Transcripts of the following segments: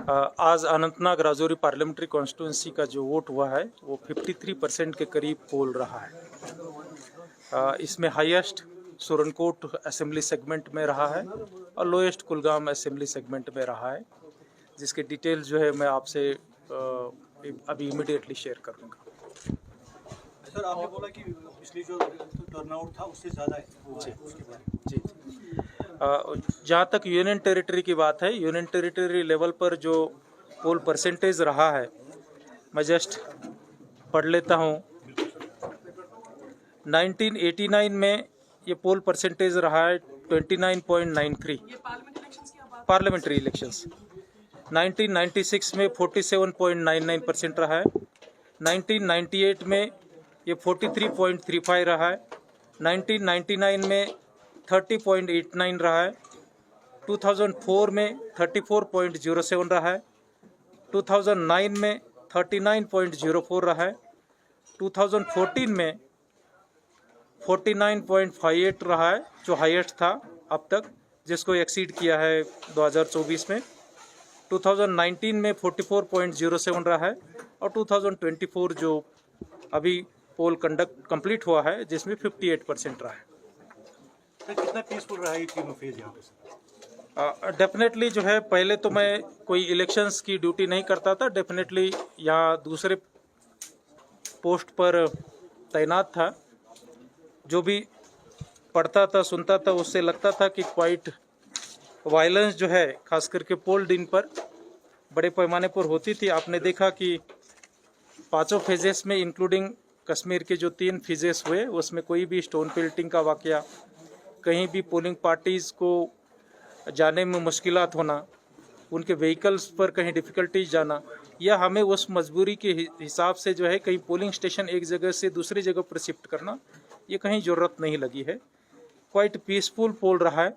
आज Anantnag Rajouri parliamentary constituency का जो वोट हुआ है वो 53% के करीब पोल रहा है। इसमें हाईएस्ट सुरनकोट असेंबली सेगमेंट में रहा है और लोएस्ट कुलगाम असेंबली सेगमेंट में रहा है, जिसके डिटेल जो है मैं आपसे अभी इमीडिएटली शेयर करूँगा। सर, आपने बोला कि पिछली जो टर्नआउट था उससे ज़्यादा है, उसके बारे में। जी, जहाँ तक यूनियन टेरिटरी की बात है, यूनियन टेरिटरी लेवल पर जो पोल परसेंटेज रहा है, मैं जस्ट पढ़ लेता हूँ। 1989 में ये पोल परसेंटेज रहा है 29.93 पार्लियामेंट्री इलेक्शंस। 1996 में 47.99% रहा है। 1998 में ये 43.35 रहा है। 1999 में 30.89 रहा है। 2004 में 34.07 रहा है। 2009 में 39.04 रहा है। 2014 में 49.58 रहा है, जो हाईएस्ट था अब तक, जिसको एक्सीड किया है 2024 में। 2019 में 44.07 रहा है और 2024 जो अभी पोल कंप्लीट हुआ है जिसमें 58% रहा है। तो कितना पीसफुल रहा है तीनों फेज यहाँ पे? डेफिनेटली जो है, पहले तो मैं कोई इलेक्शंस की ड्यूटी नहीं करता था। डेफिनेटली यहाँ दूसरे पोस्ट पर तैनात था। जो भी पढ़ता था, सुनता था, उससे लगता था कि क्वाइट वायलेंस जो है खास करके पोल दिन पर बड़े पैमाने पर होती थी। आपने देखा कि पांचों फेजेस में, इंक्लूडिंग कश्मीर के जो 3 फेजेस हुए, उसमें कोई भी स्टोन पेल्टिंग का वाकया, कहीं भी पोलिंग पार्टीज़ को जाने में मुश्किलात होना, उनके व्हीकल्स पर कहीं डिफ़िकल्टीज जाना, या हमें उस मजबूरी के हिसाब से जो है कहीं पोलिंग स्टेशन एक जगह से दूसरी जगह पर शिफ्ट करना, ये कहीं ज़रूरत नहीं लगी है। क्वाइट पीसफुल पोल रहा है।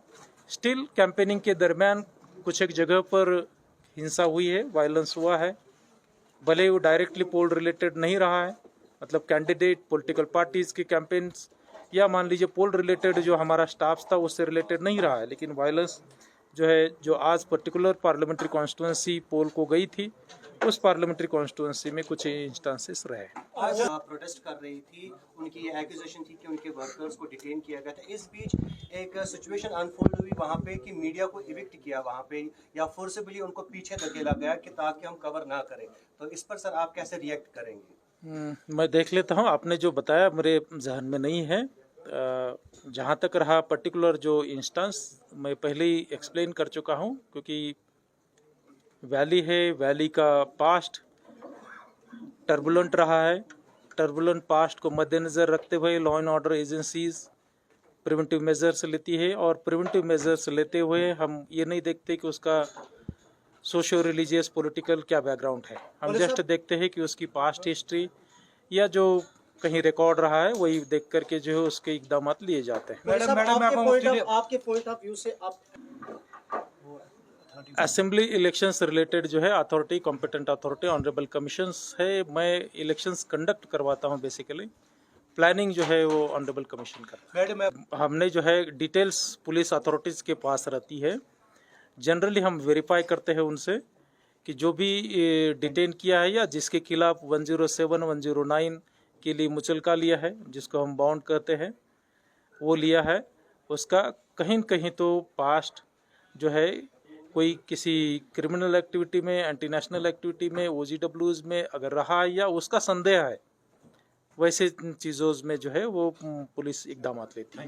स्टिल कैंपेनिंग के दरमियान कुछ एक जगह पर हिंसा हुई है, वायलेंस हुआ है, भले वो डायरेक्टली पोल रिलेटेड नहीं रहा है, मतलब कैंडिडेट, पॉलिटिकल पार्टीज़ के कैंपेन्स, या मान लीजिए पोल रिलेटेड जो हमारा स्टाफ था उससे रिलेटेड नहीं रहा है, लेकिन वायलेंस जो है, जो आज पर्टिकुलर पार्लियामेंट्री कॉन्स्टिट्यूंसी पोल को गई थी, उस पार्लियामेंट्री कॉन्स्टिट्यूंसी में कुछ इंस्टेंसेस रहे। आज प्रोटेस्ट कर रही थी, उनकी ये एक्यूजेशन थी कि उनके वर्कर्स को डिटेन किया गया था। इस बीच एक सिचुएशन अनफोल्ड हुई वहाँ पे कि मीडिया को इविक्ट किया वहाँ पे, या फोर्सिबली उनको पीछे धकेला गया कि ताकि हम कवर ना करें। तो इस पर सर आप कैसे रिएक्ट करेंगे? मैं देख लेता हूँ। आपने जो बताया मेरे जहन में नहीं है। जहाँ तक रहा पर्टिकुलर जो इंस्टेंस, मैं पहले ही एक्सप्लेन कर चुका हूँ, क्योंकि वैली है, वैली का पास्ट टर्बुलेंट रहा है। टर्बुलेंट पास्ट को मद्देनज़र रखते हुए law and order agencies preventive measures लेती है, और प्रिवेंटिव मेजर्स लेते हुए हम ये नहीं देखते कि उसका सोशो रिलीजियस पॉलिटिकल क्या बैकग्राउंड है। हम जस्ट देखते हैं कि उसकी पास्ट हिस्ट्री या जो कहीं रिकॉर्ड रहा है वही देख करके जो है उसके इकदाम लिए जाते हैं। आपके पॉइंट ऑफ व्यू से आप असेंबली इलेक्शंस रिलेटेड जो है authority, competent authority honourable commissions है। मैं इलेक्शंस कंडक्ट करवाता हूं, बेसिकली प्लानिंग जो है वो ऑनरेबल कमीशन करता है। हमने जो है डिटेल्स पुलिस अथॉरिटीज़ के पास रहती है। जनरली हम वेरीफाई करते हैं उनसे कि जो भी डिटेन किया है या जिसके खिलाफ 107, 109 के लिए मुचलका लिया है, जिसको हम बाउंड कहते हैं, वो लिया है, उसका कहीं न कहीं तो पास्ट जो है कोई किसी क्रिमिनल एक्टिविटी में, एंटी नेशनल एक्टिविटी में, OGWs में अगर रहा है या उसका संदेह है, वैसे चीज़ों में जो है वो पुलिस इकदाम लेती है।